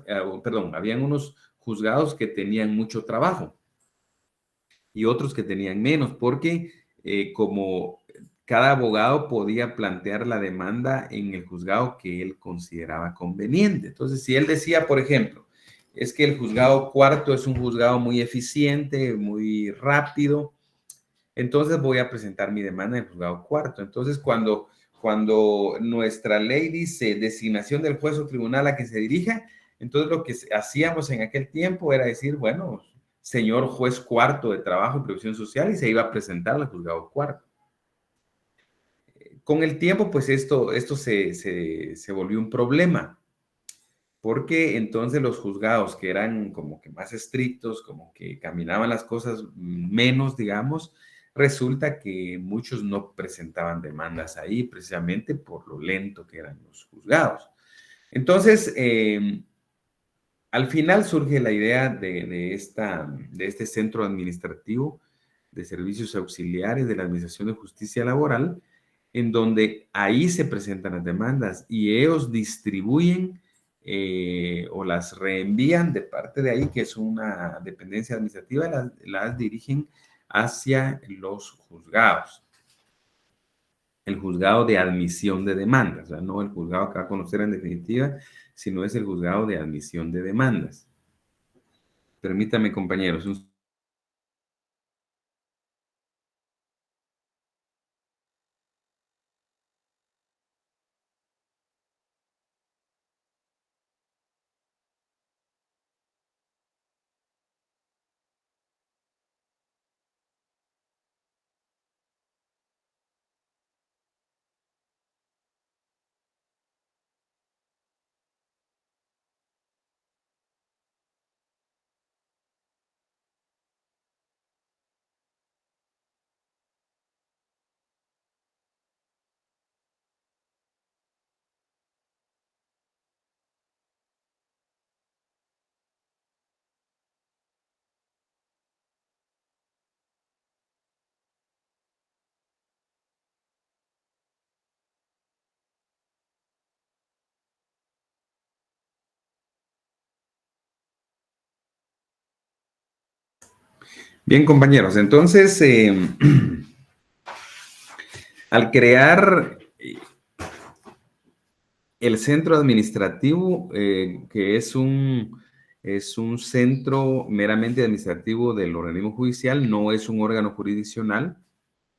habían unos juzgados que tenían mucho trabajo y otros que tenían menos, porque como cada abogado podía plantear la demanda en el juzgado que él consideraba conveniente. Entonces, si él decía, por ejemplo, es que el juzgado cuarto es un juzgado muy eficiente, muy rápido, entonces voy a presentar mi demanda en el juzgado cuarto. Entonces, cuando nuestra ley dice designación del juez o tribunal a que se dirija, entonces lo que hacíamos en aquel tiempo era decir, bueno, señor juez cuarto de trabajo y previsión social, y se iba a presentar al juzgado cuarto. Con el tiempo, pues esto se volvió un problema, porque entonces los juzgados que eran como que más estrictos, como que caminaban las cosas menos, digamos, resulta que muchos no presentaban demandas ahí precisamente por lo lento que eran los juzgados. Entonces, al final surge la idea de este centro administrativo de servicios auxiliares de la Administración de Justicia Laboral, en donde ahí se presentan las demandas y ellos distribuyen o las reenvían de parte de ahí, que es una dependencia administrativa, las dirigen hacia los juzgados. El juzgado de admisión de demandas, o sea, no el juzgado que va a conocer en definitiva, sino es el juzgado de admisión de demandas. Permítame, compañeros, bien, compañeros, entonces, al crear el centro administrativo, que es un centro meramente administrativo del organismo judicial, no es un órgano jurisdiccional,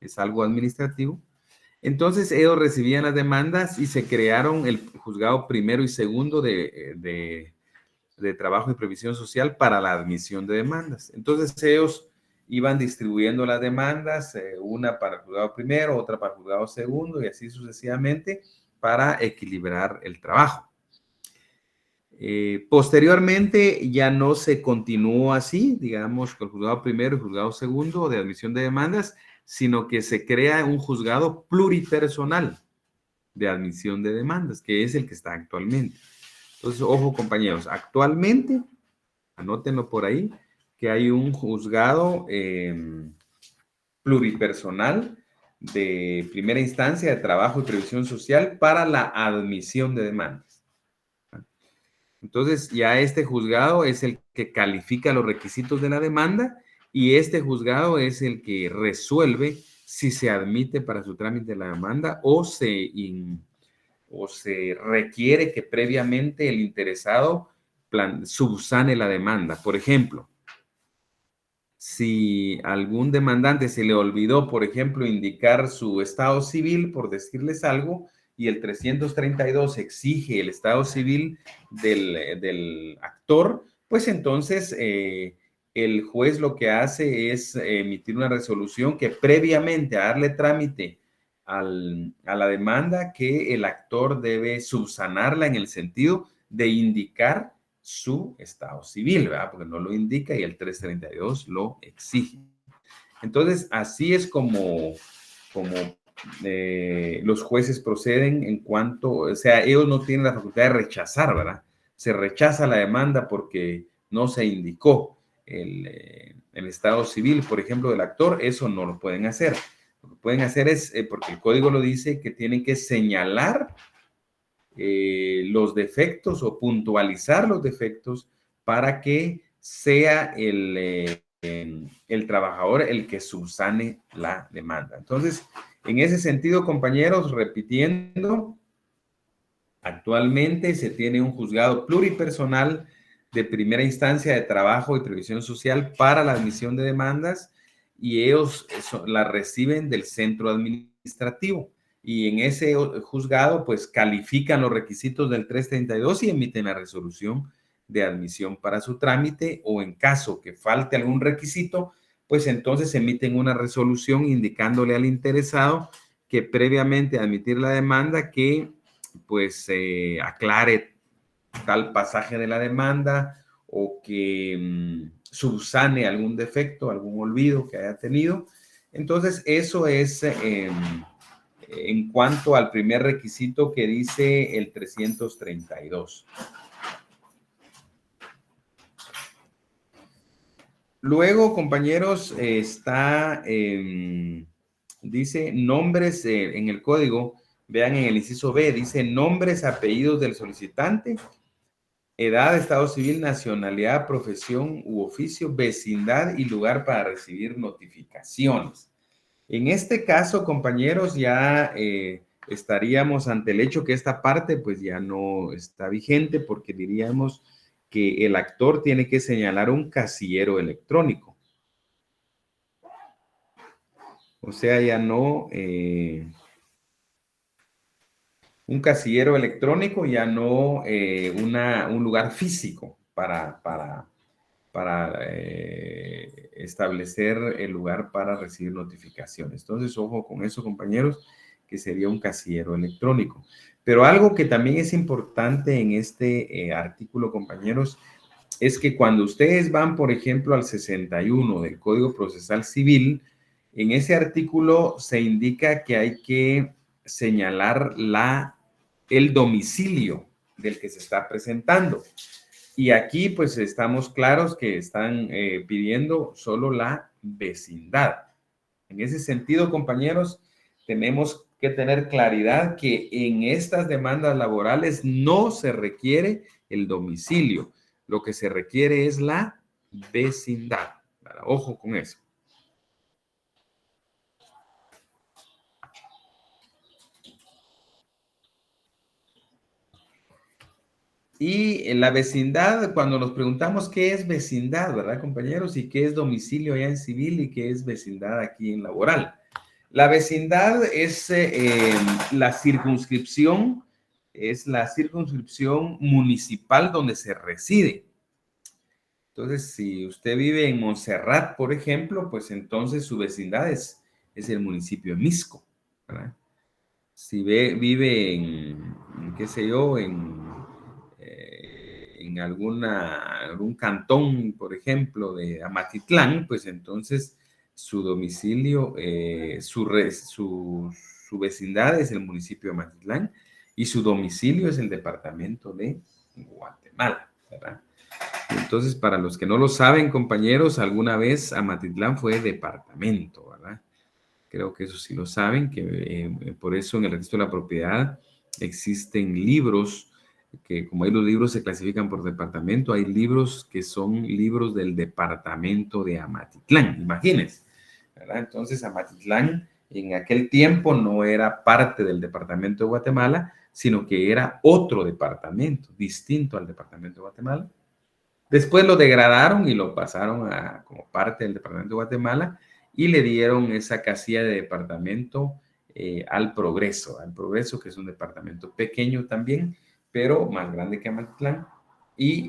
es algo administrativo. Entonces, ellos recibían las demandas y se crearon el juzgado primero y segundo de trabajo y previsión social para la admisión de demandas. Entonces, ellos iban distribuyendo las demandas, una para el juzgado primero, otra para el juzgado segundo y así sucesivamente para equilibrar el trabajo. Posteriormente ya no se continuó así, digamos, con el juzgado primero y juzgado segundo de admisión de demandas, sino que se crea un juzgado pluripersonal de admisión de demandas, que es el que está actualmente. Entonces, ojo, compañeros, actualmente, anótenlo por ahí, que hay un juzgado pluripersonal de primera instancia de trabajo y previsión social para la admisión de demandas. Entonces, ya este juzgado es el que califica los requisitos de la demanda y este juzgado es el que resuelve si se admite para su trámite la demanda o se requiere que previamente el interesado subsane la demanda. Por ejemplo, si algún demandante se le olvidó, por ejemplo, indicar su estado civil, por decirles algo, y el 332 exige el estado civil del actor, pues entonces el juez lo que hace es emitir una resolución que previamente a darle trámite a la demanda, que el actor debe subsanarla en el sentido de indicar su estado civil, ¿verdad? Porque no lo indica y el 332 lo exige. Entonces, así es como los jueces proceden en cuanto, o sea, ellos no tienen la facultad de rechazar, ¿verdad? Se rechaza la demanda porque no se indicó el estado civil, por ejemplo, del actor, eso no lo pueden hacer. Lo que pueden hacer es, porque el código lo dice, que tienen que señalar los defectos o puntualizar los defectos para que sea el trabajador el que subsane la demanda. Entonces, en ese sentido, compañeros, repitiendo, actualmente se tiene un juzgado pluripersonal de primera instancia de trabajo y previsión social para la admisión de demandas y ellos la reciben del centro administrativo. Y en ese juzgado, pues, califican los requisitos del 332 y emiten la resolución de admisión para su trámite, o en caso que falte algún requisito, pues entonces emiten una resolución indicándole al interesado que previamente a admitir la demanda, que pues aclare tal pasaje de la demanda o que subsane algún defecto, algún olvido que haya tenido. Entonces, eso es en cuanto al primer requisito que dice el 332. Luego, compañeros, está, dice nombres en el código, vean en el inciso B, dice nombres, apellidos del solicitante, edad, estado civil, nacionalidad, profesión u oficio, vecindad y lugar para recibir notificaciones. En este caso, compañeros, ya estaríamos ante el hecho que esta parte pues ya no está vigente, porque diríamos que el actor tiene que señalar un casillero electrónico. O sea, ya no, un casillero electrónico, ya no un lugar físico para establecer el lugar para recibir notificaciones. Entonces, ojo con eso, compañeros, que sería un casillero electrónico. Pero algo que también es importante en este artículo, compañeros, es que cuando ustedes van, por ejemplo, al 61 del Código Procesal Civil, en ese artículo se indica que hay que señalar el domicilio del que se está presentando. Y aquí pues estamos claros que están pidiendo solo la vecindad. En ese sentido, compañeros, tenemos que tener claridad que en estas demandas laborales no se requiere el domicilio. Lo que se requiere es la vecindad. Ojo con eso. Y en la vecindad, cuando nos preguntamos qué es vecindad, ¿verdad, compañeros? Y qué es domicilio allá en civil y qué es vecindad aquí en laboral. La vecindad es la circunscripción municipal donde se reside. Entonces, si usted vive en Montserrat, por ejemplo, pues entonces su vecindad es el municipio de Misco, ¿verdad? Si vive qué sé yo, en algún cantón, por ejemplo, de Amatitlán, pues entonces su domicilio, su vecindad es el municipio de Amatitlán y su domicilio es el departamento de Guatemala, ¿verdad? Entonces, para los que no lo saben, compañeros, alguna vez Amatitlán fue departamento, ¿verdad? Creo que eso sí lo saben, que por eso en el registro de la propiedad existen libros que, como ahí los libros se clasifican por departamento, hay libros que son libros del departamento de Amatitlán, imagínense, ¿verdad? Entonces, Amatitlán en aquel tiempo no era parte del departamento de Guatemala, sino que era otro departamento, distinto al departamento de Guatemala. Después lo degradaron y lo pasaron como parte del departamento de Guatemala y le dieron esa casilla de departamento al Progreso, que es un departamento pequeño también, pero más grande que Amatitlán. Y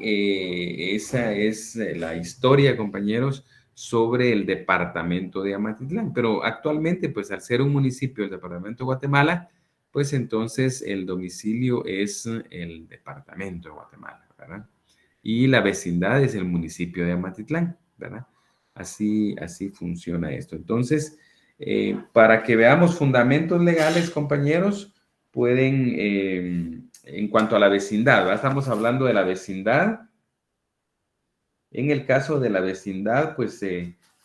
esa es la historia, compañeros, sobre el departamento de Amatitlán. Pero actualmente, pues al ser un municipio del departamento de Guatemala, pues entonces el domicilio es el departamento de Guatemala, ¿verdad? Y la vecindad es el municipio de Amatitlán, ¿verdad? Así funciona esto. Entonces, para que veamos fundamentos legales, compañeros, pueden, en cuanto a la vecindad, ¿verdad? Estamos hablando de la vecindad. En el caso de la vecindad, pues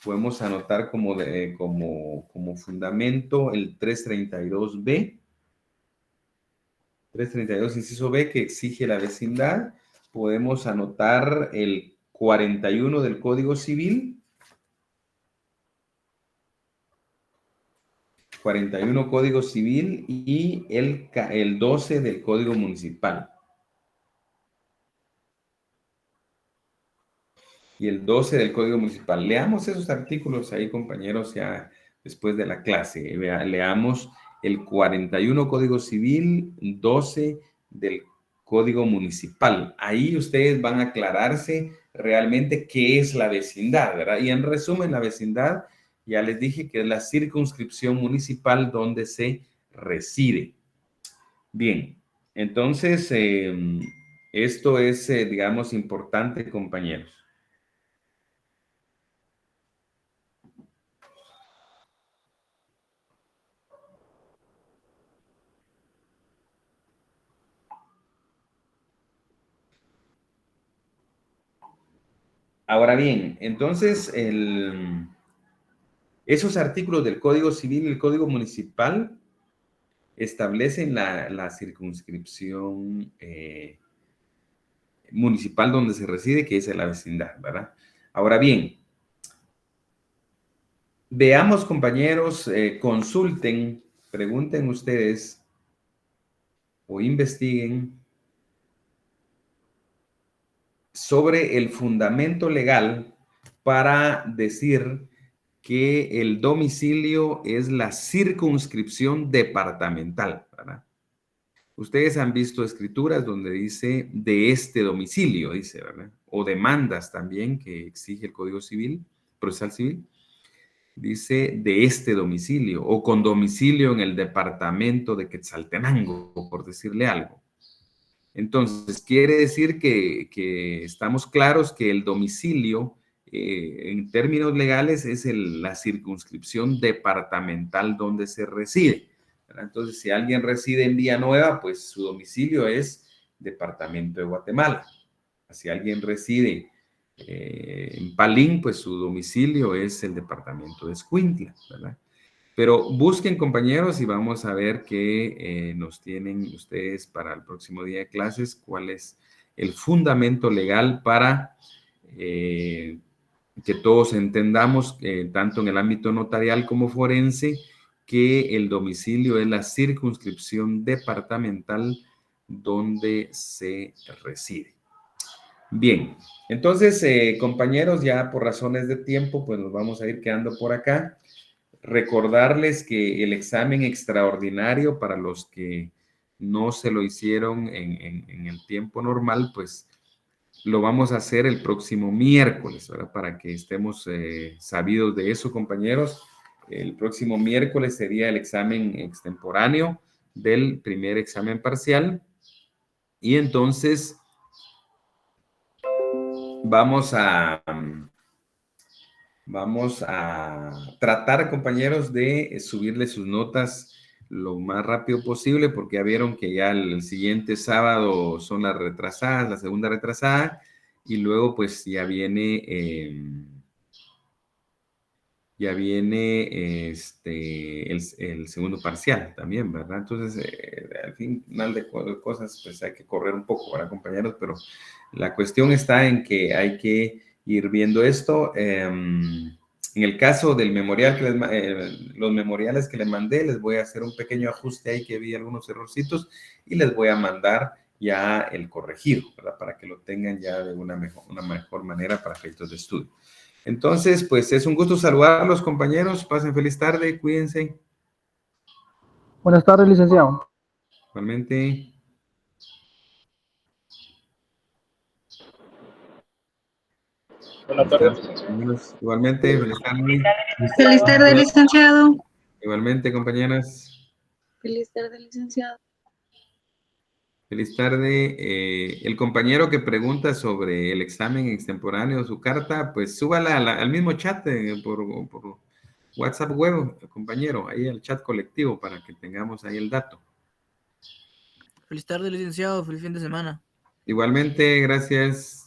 podemos anotar como fundamento el 332B. 332, inciso B, que exige la vecindad. Podemos anotar el 41 del Código Civil. 41 Código Civil y el 12 del Código Municipal. Y el 12 del Código Municipal. Leamos esos artículos ahí, compañeros, ya después de la clase. Leamos el 41 Código Civil, 12 del Código Municipal. Ahí ustedes van a aclararse realmente qué es la vecindad, ¿verdad? Y en resumen, la vecindad, ya les dije que es la circunscripción municipal donde se reside. Bien, entonces, esto es, digamos, importante, compañeros. Ahora bien, entonces, esos artículos del Código Civil y el Código Municipal establecen la circunscripción municipal donde se reside, que es en la vecindad, ¿verdad? Ahora bien, veamos, compañeros, consulten, pregunten ustedes o investiguen sobre el fundamento legal para decir que el domicilio es la circunscripción departamental, ¿verdad? Ustedes han visto escrituras donde dice de este domicilio, dice, ¿verdad? O demandas también que exige el Código Civil, Procesal Civil, dice de este domicilio o con domicilio en el departamento de Quetzaltenango, por decirle algo. Entonces, quiere decir que estamos claros que el domicilio, en términos legales, es la circunscripción departamental donde se reside, ¿verdad? Entonces, si alguien reside en Villanueva, pues su domicilio es departamento de Guatemala. Si alguien reside en Palín, pues su domicilio es el departamento de Escuintla, ¿verdad? Pero busquen, compañeros, y vamos a ver qué nos tienen ustedes para el próximo día de clases, cuál es el fundamento legal para que todos entendamos, tanto en el ámbito notarial como forense, que el domicilio es la circunscripción departamental donde se reside. Bien, entonces, compañeros, ya por razones de tiempo, pues nos vamos a ir quedando por acá. Recordarles que el examen extraordinario para los que no se lo hicieron en el tiempo normal, pues lo vamos a hacer el próximo miércoles, ¿verdad? Para que estemos sabidos de eso, compañeros. El próximo miércoles sería el examen extemporáneo del primer examen parcial. Y entonces vamos a tratar, compañeros, de subirle sus notas lo más rápido posible, porque ya vieron que ya el siguiente sábado son las retrasadas, la segunda retrasada, y luego pues ya viene el segundo parcial también, ¿verdad? Entonces, al final de cosas, pues hay que correr un poco, ¿verdad, compañeros? Pero la cuestión está en que hay que ir viendo esto. En el caso del memorial, los memoriales que les mandé, les voy a hacer un pequeño ajuste ahí que vi algunos errorcitos y les voy a mandar ya el corregido, ¿verdad? Para que lo tengan ya de una mejor manera para efectos de estudio. Entonces, pues es un gusto saludar a los compañeros. Pasen feliz tarde, cuídense. Buenas tardes, licenciado. Igualmente. Buenas tardes, licenciado. Igualmente, feliz tarde. Feliz tarde, licenciado. Igualmente, compañeras. Feliz tarde, licenciado. Feliz tarde. El compañero que pregunta sobre el examen extemporáneo, su carta, pues súbala al mismo chat por WhatsApp web, compañero, ahí al chat colectivo para que tengamos ahí el dato. Feliz tarde, licenciado. Feliz fin de semana. Igualmente, gracias.